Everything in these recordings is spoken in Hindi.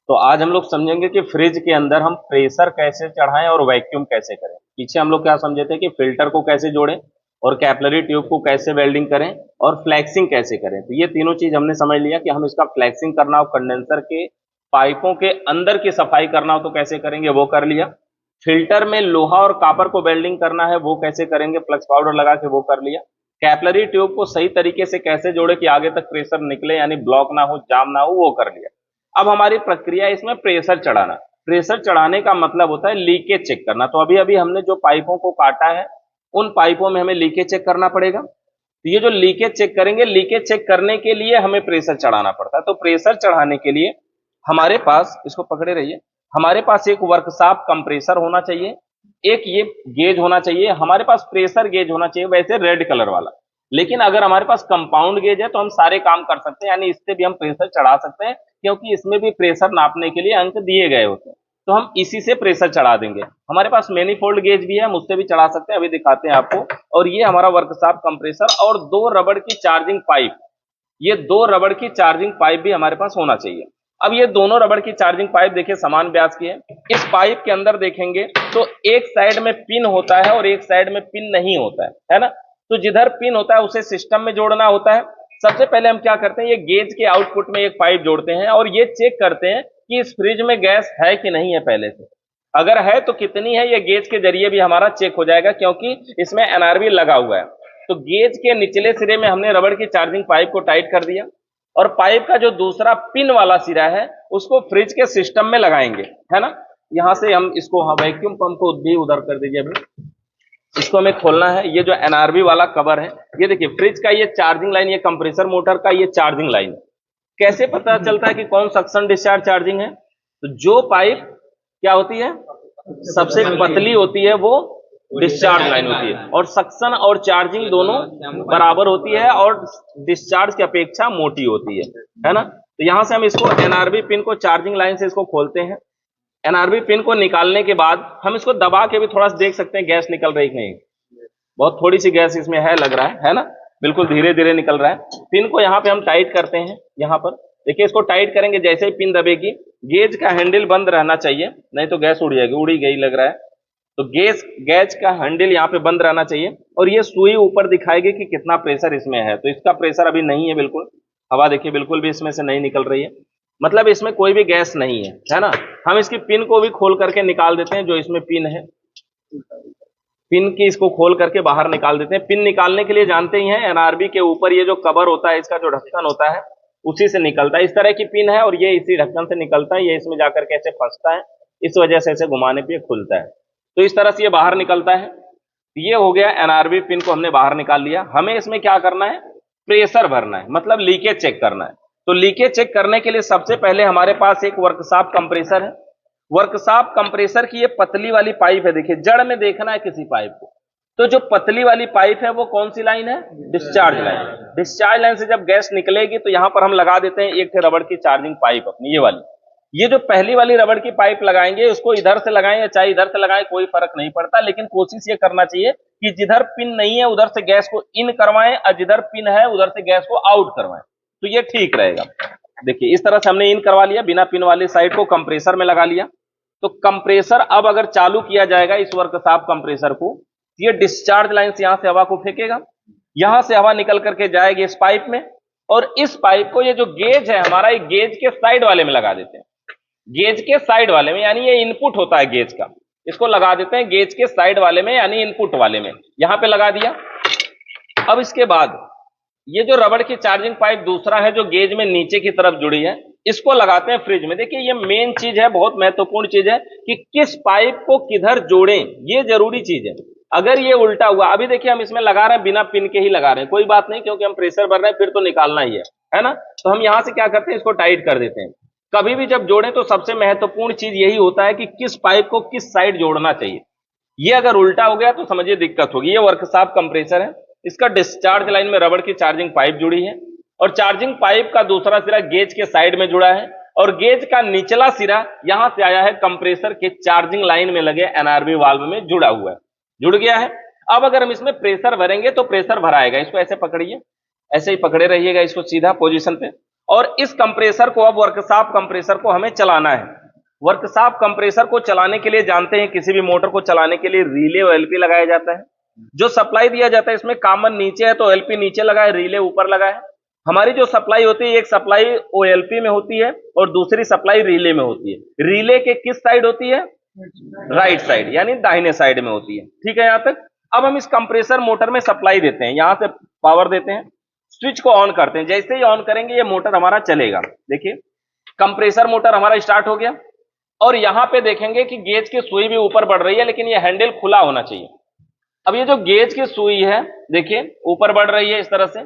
तो आज हम लोग समझेंगे कि फ्रिज के अंदर हम प्रेशर कैसे चढ़ाएं और वैक्यूम कैसे करें। पीछे हम लोग क्या समझे थे कि फिल्टर को कैसे जोड़ें और कैपिलरी ट्यूब को कैसे वेल्डिंग करें और फ्लैक्सिंग कैसे करें। तो ये तीनों चीज हमने समझ लिया कि हम इसका फ्लैक्सिंग करना हो, कंडेंसर के पाइपों के अंदर की सफाई करना हो तो कैसे करेंगे, वो कर लिया। फिल्टर में लोहा और कापर को वेल्डिंग करना है, वो कैसे करेंगे, फ्लक्स पाउडर लगा के, वो कर लिया। कैपिलरी ट्यूब को सही तरीके से कैसे जोड़े कि आगे तक प्रेशर निकले, यानी ब्लॉक ना हो, जाम ना हो, वो कर लिया। अब हमारी प्रक्रिया इसमें प्रेशर चढ़ाना। प्रेशर चढ़ाने का मतलब होता है लीकेज चेक करना। तो अभी अभी हमने जो पाइपों को काटा है उन पाइपों में हमें लीकेज चेक करना पड़ेगा। तो ये जो लीकेज चेक करेंगे, लीकेज चेक करने के लिए हमें प्रेशर चढ़ाना पड़ता है। तो प्रेशर चढ़ाने के लिए हमारे पास, इसको पकड़े रहिए, हमारे पास एक वर्कशॉप कंप्रेसर होना चाहिए, एक ये गेज होना चाहिए, हमारे पास प्रेशर गेज होना चाहिए, वैसे रेड कलर वाला। लेकिन अगर हमारे पास कंपाउंड गेज है तो हम सारे काम कर सकते हैं, यानी इससे भी हम प्रेशर चढ़ा सकते हैं, क्योंकि इसमें भी प्रेशर नापने के लिए अंक दिए गए होते हैं। तो हम इसी से प्रेशर चढ़ा देंगे। हमारे पास मैनीफोल्ड गेज भी है, हम उससे भी चढ़ा सकते हैं, अभी दिखाते हैं आपको। और ये हमारा वर्कशॉप कंप्रेसर और दो रबड़ की चार्जिंग पाइप, ये दो रबड़ की चार्जिंग पाइप भी हमारे पास होना चाहिए। अब ये दोनों रबड़ की चार्जिंग पाइप देखिए समान व्यास की है। इस पाइप के अंदर देखेंगे तो एक साइड में पिन होता है और एक साइड में पिन नहीं होता है ना। तो जिधर पिन होता है उसे सिस्टम में जोड़ना होता है। सबसे पहले हम क्या करते हैं, ये गेज के आउटपुट में एक पाइप जोड़ते हैं और ये चेक करते हैं कि इस फ्रिज में गैस है कि नहीं है पहले से। अगर है तो कितनी है, ये गेज के जरिए भी हमारा चेक हो जाएगा, क्योंकि इसमें एनआरबी लगा हुआ है। तो गेज के निचले सिरे में हमने रबड़ की चार्जिंग पाइप को टाइट कर दिया और पाइप का जो दूसरा पिन वाला सिरा है उसको फ्रिज के सिस्टम में लगाएंगे, है ना। यहां से हम इसको, हाँ, वैक्यूम पंप को भी उधर कर दीजिए। अभी इसको हमें खोलना है। ये जो एनआरबी वाला कवर है, ये देखिए फ्रिज का ये चार्जिंग लाइन, ये कंप्रेसर मोटर का ये चार्जिंग लाइन। कैसे पता चलता है कि कौन सक्शन डिस्चार्ज चार्जिंग है? तो जो पाइप क्या होती है, सबसे पतली होती है, वो डिस्चार्ज लाइन होती है, और सक्शन और चार्जिंग दोनों बराबर होती है और डिस्चार्ज की अपेक्षा मोटी होती है ना। तो यहां से हम इसको एनआरबी पिन को चार्जिंग लाइन से इसको खोलते हैं। एनआरबी पिन को निकालने के बाद हम इसको दबा के भी थोड़ा सा देख सकते हैं गैस निकल रही कि नहीं। बहुत थोड़ी सी गैस इसमें है, लग रहा है ना, बिल्कुल धीरे धीरे निकल रहा है। पिन को यहाँ पे हम टाइट करते हैं। यहाँ पर देखिए, इसको टाइट करेंगे, जैसे ही पिन दबेगी गेज का हैंडल बंद रहना चाहिए, नहीं तो गैस उड़ जाएगी, उड़ी गई लग रहा है। तो गैज का हैंडल यहाँ पे बंद रहना चाहिए और ये सुई ऊपर दिखाएगी कि कितना प्रेशर इसमें है। तो इसका प्रेशर अभी नहीं है, बिल्कुल हवा देखिए बिल्कुल भी इसमें से नहीं निकल रही है, मतलब इसमें कोई भी गैस नहीं है ना। हम इसकी पिन को भी खोल करके निकाल देते हैं, जो इसमें पिन है, पिन की इसको खोल करके बाहर निकाल देते हैं। पिन निकालने के लिए जानते ही हैं, एनआरबी के ऊपर ये जो कवर होता है, इसका जो ढक्कन होता है, उसी से निकलता है। इस तरह की पिन है और ये इसी ढक्कन से निकलता है, ये इसमें जाकर के ऐसे फंसता है, इस वजह से ऐसे घुमाने पे खुलता है। तो इस तरह से ये बाहर निकलता है। ये हो गया, एनआरबी पिन को हमने बाहर निकाल लिया। हमें इसमें क्या करना है, प्रेशर भरना है, मतलब लीकेज चेक करना है। तो लीकेज चेक करने के लिए सबसे पहले हमारे पास एक वर्कशॉप कंप्रेसर है। वर्कशॉप कंप्रेसर की ये पतली वाली पाइप है, देखिए जड़ में देखना है किसी पाइप को। तो जो पतली वाली पाइप है वो कौन सी लाइन है, डिस्चार्ज लाइन। डिस्चार्ज लाइन से जब गैस निकलेगी तो यहां पर हम लगा देते हैं एक रबड़ की चार्जिंग पाइप अपनी, ये वाली। ये जो पहली वाली रबड़ की पाइप लगाएंगे, उसको इधर से लगाएं या चाहे इधर से लगाएं, कोई फर्क नहीं पड़ता, लेकिन कोशिश ये करना चाहिए कि जिधर पिन नहीं है उधर से गैस को इन करवाएं और जिधर पिन है उधर से गैस को आउट करवाएं, तो ये ठीक रहेगा। देखिए इस तरह से हमने इन करवा लिया, बिना पिन वाली साइड को कंप्रेसर में लगा लिया। तो कंप्रेसर अब अगर चालू किया जाएगा इस वर्कशॉप कंप्रेसर को, ये डिस्चार्ज लाइन से यहां से हवा को फेंकेगा, यहां से हवा निकल करके जाएगी इस पाइप में, और इस पाइप को, ये जो गेज है हमारा, एक गेज के साइड वाले में लगा देते हैं। गेज के साइड वाले में, यानी ये इनपुट होता है गेज का, इसको लगा देते हैं गेज के साइड वाले में, यानी इनपुट वाले में, यहां पे लगा दिया। अब इसके बाद ये जो रबड़ की चार्जिंग पाइप दूसरा है, जो गेज में नीचे की तरफ जुड़ी है, इसको लगाते हैं फ्रिज में। देखिए ये मेन चीज है, बहुत महत्वपूर्ण चीज है कि किस पाइप को किधर जोड़ें, ये जरूरी चीज है। अगर ये उल्टा हुआ, अभी देखिए हम इसमें लगा रहे हैं बिना पिन के ही लगा रहे हैं, कोई बात नहीं, क्योंकि हम प्रेशर भर रहे हैं, फिर तो निकालना ही है ना। तो हम यहां से क्या करते हैं, इसको टाइट कर देते हैं। कभी भी जब जोड़ें तो सबसे महत्वपूर्ण चीज यही होता है कि किस पाइप को किस साइड जोड़ना चाहिए। ये अगर उल्टा हो गया तो समझिए दिक्कत होगी। ये वर्कशॉप कंप्रेसर है, इसका डिस्चार्ज लाइन में रबड़ की चार्जिंग पाइप जुड़ी है और चार्जिंग पाइप का दूसरा सिरा गेज के साइड में जुड़ा है, और गेज का निचला सिरा यहां से आया है कंप्रेसर के चार्जिंग लाइन में लगे एनआरबी वाल्व में जुड़ा हुआ है, जुड़ गया है। अब अगर हम इसमें प्रेशर भरेंगे तो प्रेशर भराएगा, इसको ऐसे पकड़िए, ऐसे ही पकड़े रहिएगा इसको सीधा पोजीशन पे, और इस कंप्रेसर को, अब वर्कशॉप कंप्रेसर को हमें चलाना है। वर्कशॉप कंप्रेसर को चलाने के लिए जानते हैं किसी भी मोटर को चलाने के लिए रिले और एलपी लगाया जाता है। जो सप्लाई दिया जाता है इसमें कॉमन नीचे है तो एलपी नीचे लगा है, रिले ऊपर लगा है। हमारी जो सप्लाई होती है, एक सप्लाई ओएलपी में होती है और दूसरी सप्लाई रिले में होती है। रिले के किस साइड होती है? राइट साइड, यानी दाहिने साइड में होती है। ठीक है यहां तक। अब हम इस कंप्रेसर मोटर में सप्लाई देते हैं, यहां से पावर देते हैं, स्विच को ऑन करते हैं। जैसे ही ऑन करेंगे ये मोटर हमारा चलेगा। देखिए कंप्रेसर मोटर हमारा स्टार्ट हो गया और यहां पे देखेंगे कि गेज की सुई भी ऊपर बढ़ रही है, लेकिन ये हैंडल खुला होना चाहिए। अब ये जो गेज की सुई है देखिए ऊपर बढ़ रही है, इस तरह से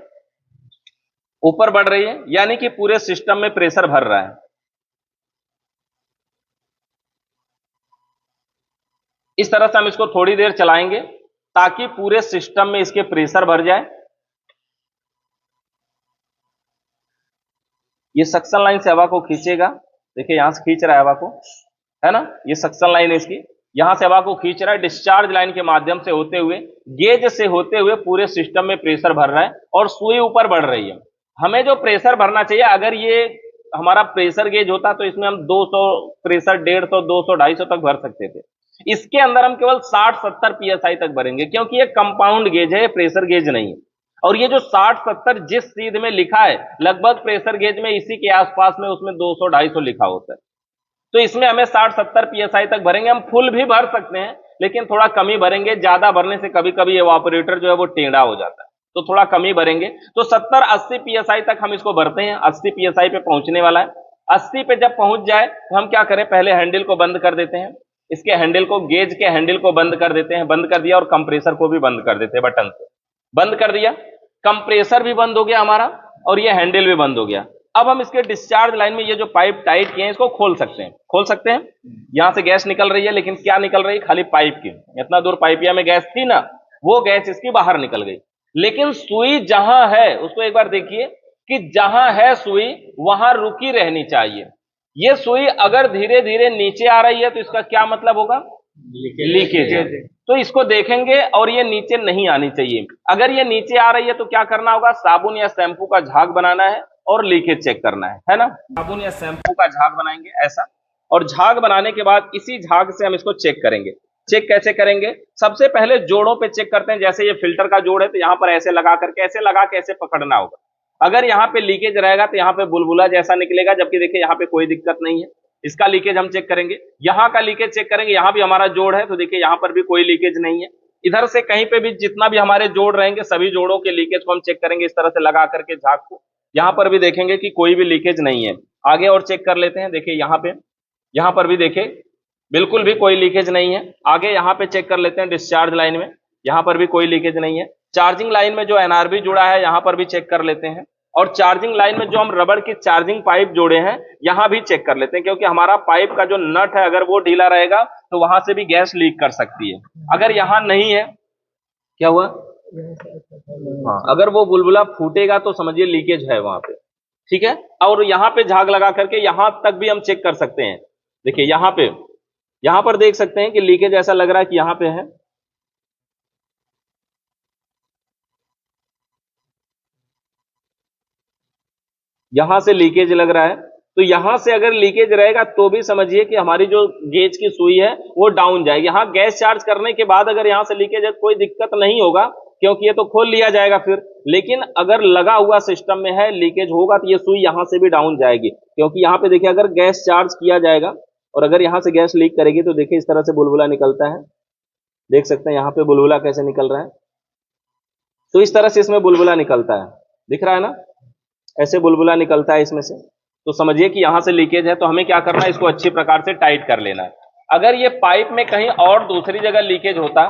ऊपर बढ़ रही है, यानी कि पूरे सिस्टम में प्रेशर भर रहा है। इस तरह से हम इसको थोड़ी देर चलाएंगे ताकि पूरे सिस्टम में इसके प्रेशर भर जाए। ये सक्शन लाइन से हवा को खींचेगा, देखिए यहां से खींच रहा है हवा को, है ना, ये सक्शन लाइन है इसकी, यहां से हवा को खींच रहा है। डिस्चार्ज लाइन के माध्यम से होते हुए, गेज से होते हुए पूरे सिस्टम में प्रेशर भर रहा है और सुई ऊपर बढ़ रही है। हमें जो प्रेशर भरना चाहिए, अगर ये हमारा प्रेशर गेज होता तो इसमें हम 200 प्रेशर 150 200 250 तक भर सकते थे। इसके अंदर हम केवल 60-70 पीएसआई तक भरेंगे, क्योंकि ये कंपाउंड गेज है, प्रेशर गेज नहीं है। और ये जो 60-70 जिस सीध में लिखा है, लगभग प्रेशर गेज में इसी के आसपास में उसमें 200-250 लिखा होता है। तो इसमें हमें 60-70 पीएसआई तक भरेंगे। हम फुल भी भर सकते हैं, लेकिन थोड़ा कम ही भरेंगे। ज्यादा भरने से कभी कभी इवापोरेटर जो है वो टेढ़ा हो जाता है, तो थोड़ा कम ही भरेंगे। तो 70-80 पीएसआई तक हम इसको भरते हैं। 80 पीएसआई पे पहुंचने वाला है। 80 पे जब पहुंच जाए तो हम क्या करें, पहले हैंडल को बंद कर देते हैं, इसके हैंडल को, गेज के हैंडल को बंद कर देते हैं। बंद कर दिया और कंप्रेसर को भी बंद कर देते हैं, बटन से बंद कर दिया। कंप्रेसर भी बंद हो गया हमारा और ये हैंडल भी बंद हो गया। अब हम इसके डिस्चार्ज लाइन में ये जो पाइप टाइट किए हैं इसको खोल सकते हैं। खोल सकते हैं, यहां से गैस निकल रही है, लेकिन क्या निकल रही है? खाली पाइप की। इतना दूर पाइपिया में गैस थी ना, वो गैस इसकी बाहर निकल गई। लेकिन सुई जहां है, उसको एक बार देखिए कि जहां है सुई वहां रुकी रहनी चाहिए। ये सुई अगर धीरे धीरे नीचे आ रही है तो इसका क्या मतलब होगा? लीकेज है। तो इसको देखेंगे और ये नीचे नहीं आनी चाहिए। अगर ये नीचे आ रही है तो क्या करना होगा? साबुन या शैंपू का झाग बनाना है और लीकेज चेक करना है ना। साबुन या शैंपू का झाग बनाएंगे ऐसा, और झाग बनाने के बाद इसी झाग से हम इसको चेक करेंगे। चेक कैसे करेंगे? सबसे पहले जोड़ों पे चेक करते हैं। जैसे ये फिल्टर का जोड़ है तो यहां पर ऐसे लगा करके, ऐसे लगा के ऐसे पकड़ना होगा। अगर यहाँ पे लीकेज रहेगा तो यहाँ पे बुलबुला जैसा निकलेगा, जबकि देखिए यहाँ पे कोई दिक्कत नहीं है। इसका लीकेज हम चेक करेंगे। यहाँ का लीकेज चेक करेंगे, यहाँ भी हमारा जोड़ है तो देखिए यहाँ पर भी कोई लीकेज नहीं है। इधर से कहीं पे भी जितना भी हमारे जोड़ रहेंगे सभी जोड़ों के लीकेज को हम चेक करेंगे इस तरह से लगा करके झाग को। यहाँ पर भी देखेंगे कि कोई भी लीकेज नहीं है। आगे और चेक कर लेते हैं। देखिए यहाँ पे, यहाँ पर भी देखिए बिल्कुल भी कोई लीकेज नहीं है। आगे यहाँ पे चेक कर लेते हैं डिस्चार्ज लाइन में, यहाँ पर भी कोई लीकेज नहीं है। चार्जिंग लाइन में जो एनआरबी जुड़ा है यहाँ पर भी चेक कर लेते हैं। और चार्जिंग लाइन में जो हम रबड़ की चार्जिंग पाइप जोड़े हैं यहां भी चेक कर लेते हैं, क्योंकि हमारा पाइप का जो नट है अगर वो ढीला रहेगा तो वहां से भी गैस लीक कर सकती है। अगर यहां नहीं है, क्या हुआ? हाँ, अगर वो बुलबुला फूटेगा तो समझिए लीकेज है वहां पे। ठीक है, और यहां पे झाग लगा करके यहां तक भी हम चेक कर सकते हैं। देखिए यहां पे, यहां पर देख सकते हैं कि लीकेज ऐसा लग रहा है कि यहां पे है। यहां से लीकेज लग रहा है, तो यहां से अगर लीकेज रहेगा तो भी समझिए कि हमारी जो गेज की सुई है वो डाउन जाएगी। यहां गैस चार्ज करने के बाद अगर यहां से लीकेज है कोई दिक्कत नहीं होगा, क्योंकि ये तो खोल लिया जाएगा फिर। लेकिन अगर लगा हुआ सिस्टम में है, लीकेज होगा तो ये सुई यहां से भी डाउन जाएगी। क्योंकि यहां पे देखिए अगर गैस चार्ज किया जाएगा और अगर यहां से गैस लीक करेगी तो देखिए इस तरह से बुलबुला निकलता है। देख सकते हैं यहाँ पे बुलबुला कैसे निकल रहा है। तो इस तरह से इसमें बुलबुला निकलता है, दिख रहा है ना, ऐसे बुलबुला निकलता है इसमें से। तो समझिए कि यहां से लीकेज है, तो हमें क्या करना है, इसको अच्छी प्रकार से टाइट कर लेना है। अगर ये पाइप में कहीं और दूसरी जगह लीकेज होता,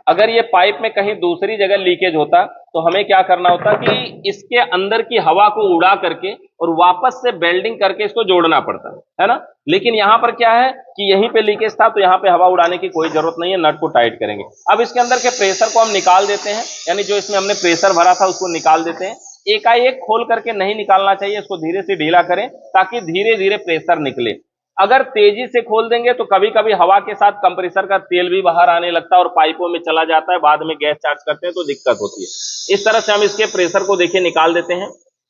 अगर ये पाइप में कहीं दूसरी जगह लीकेज होता तो हमें क्या करना होता कि इसके अंदर की हवा को उड़ा करके और वापस से वेल्डिंग करके इसको जोड़ना पड़ता है ना। लेकिन यहां पर क्या है कि यहीं पे लीकेज था तो यहां पे हवा उड़ाने की कोई जरूरत नहीं है, नट को टाइट करेंगे। अब इसके अंदर के प्रेशर को हम निकाल देते हैं, यानी जो इसमें हमने प्रेशर भरा था उसको निकाल देते हैं। एकाएक खोल करके नहीं निकालना चाहिए, इसको धीरे से ढीला करें ताकि धीरे धीरे प्रेशर निकले। अगर तेजी से खोल देंगे तो कभी कभी हवा के साथ कंप्रेसर का तेल भी बाहर आने लगता है और पाइपों में चला जाता है, बाद में गैस चार्ज करते हैं तो दिक्कत होती है। इस तरह से हम इसके प्रेशर को देखिए निकाल देते हैं।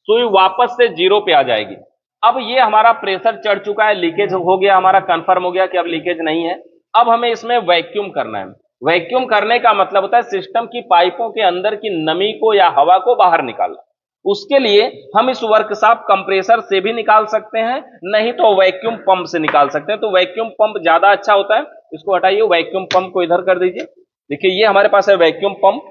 सुई वापस से जीरो पे आ जाएगी। अब ये हमारा प्रेशर चढ़ चुका है, लीकेज हो गया, हमारा कंफर्म हो गया कि अब लीकेज नहीं है। अब हमें इसमें वैक्यूम करना है। वैक्यूम करने का मतलब होता है सिस्टम की पाइपों के अंदर की नमी को या हवा को बाहर निकालना। उसके लिए हम इस वर्कशॉप कंप्रेसर से भी निकाल सकते हैं, नहीं तो वैक्यूम पंप से निकाल सकते हैं। तो वैक्यूम पंप ज्यादा अच्छा होता है। इसको हटाइए, वैक्यूम पंप को इधर कर दीजिए। देखिए ये हमारे पास है वैक्यूम पंप,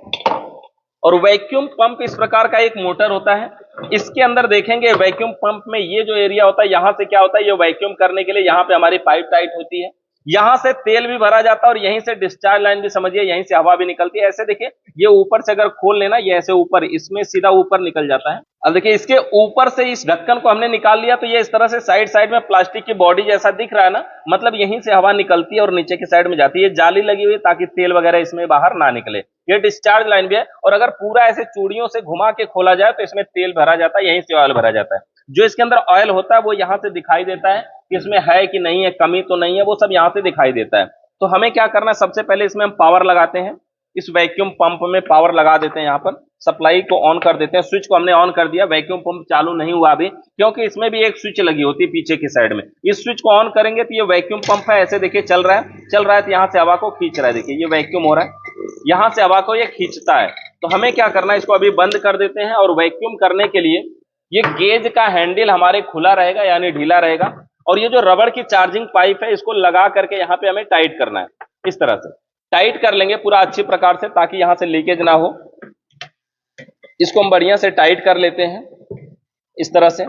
और वैक्यूम पंप इस प्रकार का एक मोटर होता है। इसके अंदर देखेंगे वैक्यूम पंप में ये जो एरिया होता है, यहां से क्या होता है, ये वैक्यूम करने के लिए यहां पे हमारी पाइप टाइट होती है, यहां से तेल भी भरा जाता है और यहीं से डिस्चार्ज लाइन भी समझिए, यहीं से हवा भी निकलती है। ऐसे देखिए ये ऊपर से अगर खोल लेना, ये ऐसे ऊपर इसमें सीधा ऊपर निकल जाता है। अब देखिए इसके ऊपर से इस ढक्कन को हमने निकाल लिया, तो ये इस तरह से साइड साइड में प्लास्टिक की बॉडी जैसा दिख रहा है ना, मतलब यहीं से हवा निकलती है और नीचे की साइड में जाती है। ये जाली लगी हुई है ताकि तेल वगैरह इसमें बाहर ना निकले। ये डिस्चार्ज लाइन भी है, और अगर पूरा ऐसे चूड़ियों से घुमा के खोला जाए तो इसमें तेल भरा जाता है, यहीं से ऑयल भरा जाता है। जो इसके अंदर ऑयल होता है वो यहां से दिखाई देता है कि इसमें है कि नहीं है, कमी तो नहीं है, वो सब यहां से दिखाई देता है। तो हमें क्या करना है, सबसे पहले इसमें हम पावर लगाते हैं। इस वैक्यूम पंप में पावर लगा देते हैं, यहां पर सप्लाई को ऑन कर देते हैं। स्विच को हमने ऑन कर दिया, वैक्यूम पंप चालू नहीं हुआ अभी, क्योंकि इसमें भी एक स्विच लगी होती है पीछे की साइड में। इस स्विच को ऑन करेंगे तो ये वैक्यूम पंप है, ऐसे देखिए चल रहा है तो यहां से हवा को खींच रहा है। देखिए ये वैक्यूम हो रहा है, यहां से हवा को ये खींचता है। तो हमें क्या करना है, इसको अभी बंद कर देते हैं, और वैक्यूम करने के लिए ये गेज का हैंडल हमारे खुला रहेगा यानी ढीला रहेगा, और ये जो रबड़ की चार्जिंग पाइप है इसको लगा करके यहाँ पे हमें टाइट करना है। इस तरह से टाइट कर लेंगे पूरा अच्छी प्रकार से, ताकि यहां से लीकेज ना हो। इसको हम बढ़िया से टाइट कर लेते हैं इस तरह से।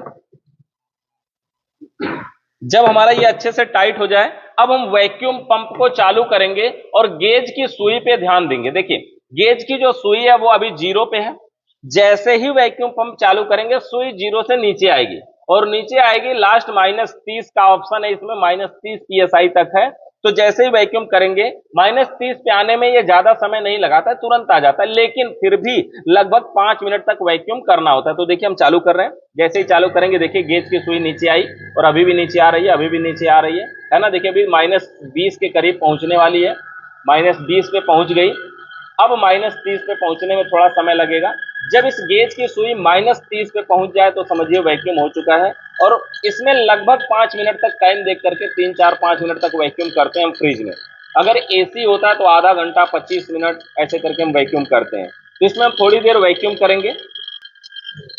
जब हमारा ये अच्छे से टाइट हो जाए, अब हम वैक्यूम पंप को चालू करेंगे और गेज की सुई पे ध्यान देंगे। देखिए गेज की जो सुई है वो अभी जीरो पे है। जैसे ही वैक्यूम पंप चालू करेंगे सुई जीरो से नीचे आएगी, और नीचे आएगी लास्ट -30 का ऑप्शन है इसमें, -30 PSI तक है। तो जैसे ही वैक्यूम करेंगे -30 पे आने में ये ज्यादा समय नहीं लगाता है, तुरंत आ जाता है, लेकिन फिर भी लगभग 5 मिनट तक वैक्यूम करना होता है। तो देखिए हम चालू कर रहे हैं, जैसे ही चालू करेंगे देखिए गेज की सुई नीचे आई, और अभी भी नीचे आ रही है, अभी भी नीचे आ रही है ना। देखिए अभी -20 के करीब पहुंचने वाली है, -20 पे पहुंच गई। अब -30 पे पहुंचने में थोड़ा समय लगेगा। जब इस गेज की सुई -30 पे पहुंच जाए तो समझिए वैक्यूम हो चुका है। और इसमें लगभग 5 मिनट तक टाइम देख करके 3, 4, 5 मिनट तक वैक्यूम करते हैं हम फ्रिज में। अगर एसी होता है तो आधा घंटा 25 मिनट ऐसे करके हम वैक्यूम करते हैं। तो इसमें हम थोड़ी देर वैक्यूम करेंगे।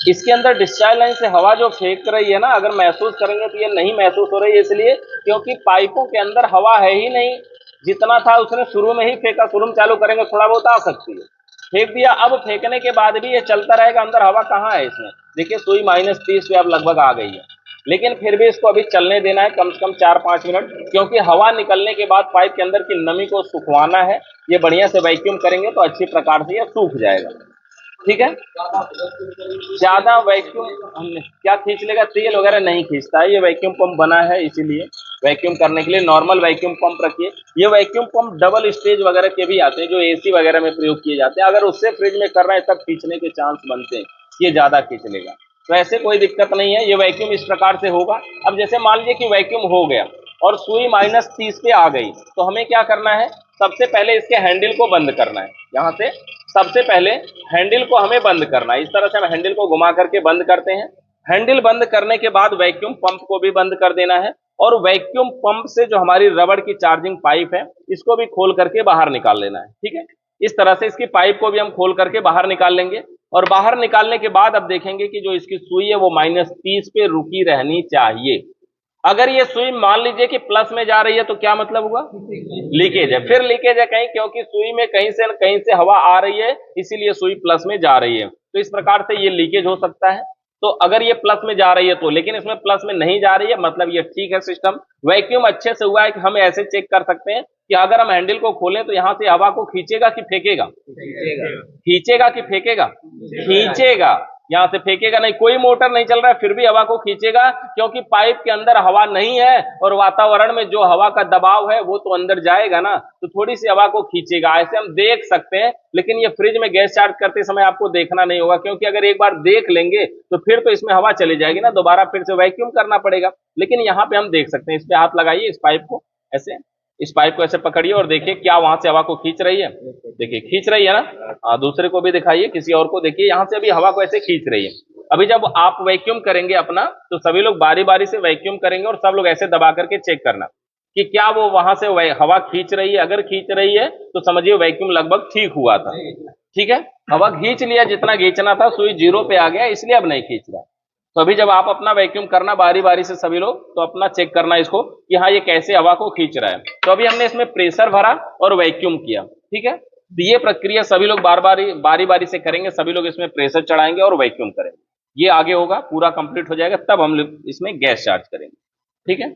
इसके अंदर डिस्चार्ज लाइन से हवा जो फेंक रही है ना, अगर महसूस करेंगे तो ये नहीं महसूस हो रही है, इसलिए क्योंकि पाइपों के अंदर हवा है ही नहीं। जितना था उसने शुरू में ही फेंका, शुरू में चालू करेंगे थोड़ा बहुत आ सकती है, फेंक दिया। अब फेंकने के बाद भी ये चलता रहेगा, अंदर हवा कहाँ है इसमें। देखिए सुई -30 पे अब लगभग आ गई है, लेकिन फिर भी इसको अभी चलने देना है कम से कम 4-5 मिनट, क्योंकि हवा निकलने के बाद पाइप के अंदर की नमी को सुखवाना है। ये बढ़िया से वैक्यूम करेंगे तो अच्छी प्रकार से ये सूख जाएगा। ठीक है, ज्यादा वैक्यूम क्या खींच लेगा, तेल वगैरह नहीं खींचता है। ये वैक्यूम पंप बना है इसीलिए वैक्यूम करने के लिए नॉर्मल वैक्यूम पंप रखिए। ये वैक्यूम पंप डबल स्टेज वगैरह के भी आते हैं जो एसी वगैरह में प्रयोग किए जाते हैं। अगर उससे फ्रिज में कर रहे हैं तब खींचने के चांस बनते हैं, ये ज्यादा खींच लेगा। तो ऐसे कोई दिक्कत नहीं है, ये वैक्यूम इस प्रकार से होगा। अब जैसे मान लीजिए कि वैक्यूम हो गया और सुई -30 पे आ गई, तो हमें क्या करना है, सबसे पहले इसके हैंडल को बंद करना है। यहाँ से सबसे पहले हैंडल को हमें बंद करना है। इस तरह से हम हैंडल को घुमा करके बंद करते हैं। हैंडल बंद करने के बाद वैक्यूम पंप को भी बंद कर देना है, और वैक्यूम पंप से जो हमारी रबड़ की चार्जिंग पाइप है इसको भी खोल करके बाहर निकाल लेना है। ठीक है, इस तरह से इसकी पाइप को भी हम खोल करके बाहर निकाल लेंगे। और बाहर निकालने के बाद अब देखेंगे कि जो इसकी सुई है वो -30 पे रुकी रहनी चाहिए। अगर ये सुई मान लीजिए कि प्लस में जा रही है तो क्या मतलब हुआ, लीकेज है। फिर लीकेज है कहीं, क्योंकि सुई में कहीं से हवा आ रही है, इसीलिए सुई प्लस में जा रही है। तो इस प्रकार से ये लीकेज हो सकता है। तो अगर ये प्लस में जा रही है तो, लेकिन इसमें प्लस में नहीं जा रही है, मतलब ये ठीक है सिस्टम। वैक्यूम अच्छे से हुआ है कि हम ऐसे चेक कर सकते हैं कि अगर हम हैंडल को खोलें तो यहां से हवा को खींचेगा कि फेंकेगा, खींचेगा कि फेंकेगा, खींचेगा। यहां से फेंकेगा नहीं, कोई मोटर नहीं चल रहा है फिर भी हवा को खींचेगा, क्योंकि पाइप के अंदर हवा नहीं है और वातावरण में जो हवा का दबाव है वो तो अंदर जाएगा ना, तो थोड़ी सी हवा को खींचेगा। ऐसे हम देख सकते हैं, लेकिन ये फ्रिज में गैस चार्ज करते समय आपको देखना नहीं होगा, क्योंकि अगर एक बार देख लेंगे तो फिर तो इसमें हवा चली जाएगी ना, दोबारा फिर से वैक्यूम करना पड़ेगा। लेकिन यहाँ पे हम देख सकते हैं, इस पे हाथ लगाइए, इस पाइप को ऐसे, इस पाइप को ऐसे पकड़िए और देखिए क्या वहां से हवा को खींच रही है। देखिए खींच रही है ना। दूसरे को भी दिखाइए, किसी और को देखिए, यहाँ से अभी हवा को ऐसे खींच रही है। अभी जब आप वैक्यूम करेंगे अपना, तो सभी लोग बारी बारी से वैक्यूम करेंगे और सब लोग ऐसे दबा करके चेक करना कि क्या वो वहां से हवा खींच रही है। अगर खींच रही है तो समझिए वैक्यूम लगभग ठीक हुआ था। ठीक है, हवा खींच लिया जितना खींचना था, सुई जीरो पे आ गया, इसलिए अब नहीं खींच रहा। तो अभी जब आप अपना वैक्यूम करना बारी बारी से सभी लोग, तो अपना चेक करना इसको कि हाँ ये कैसे हवा को खींच रहा है। तो अभी हमने इसमें प्रेशर भरा और वैक्यूम किया। ठीक है, तो ये प्रक्रिया सभी लोग बारी बारी से करेंगे। सभी लोग इसमें प्रेशर चढ़ाएंगे और वैक्यूम करेंगे। ये आगे होगा, पूरा कंप्लीट हो जाएगा, तब हम लोग इसमें गैस चार्ज करेंगे। ठीक है।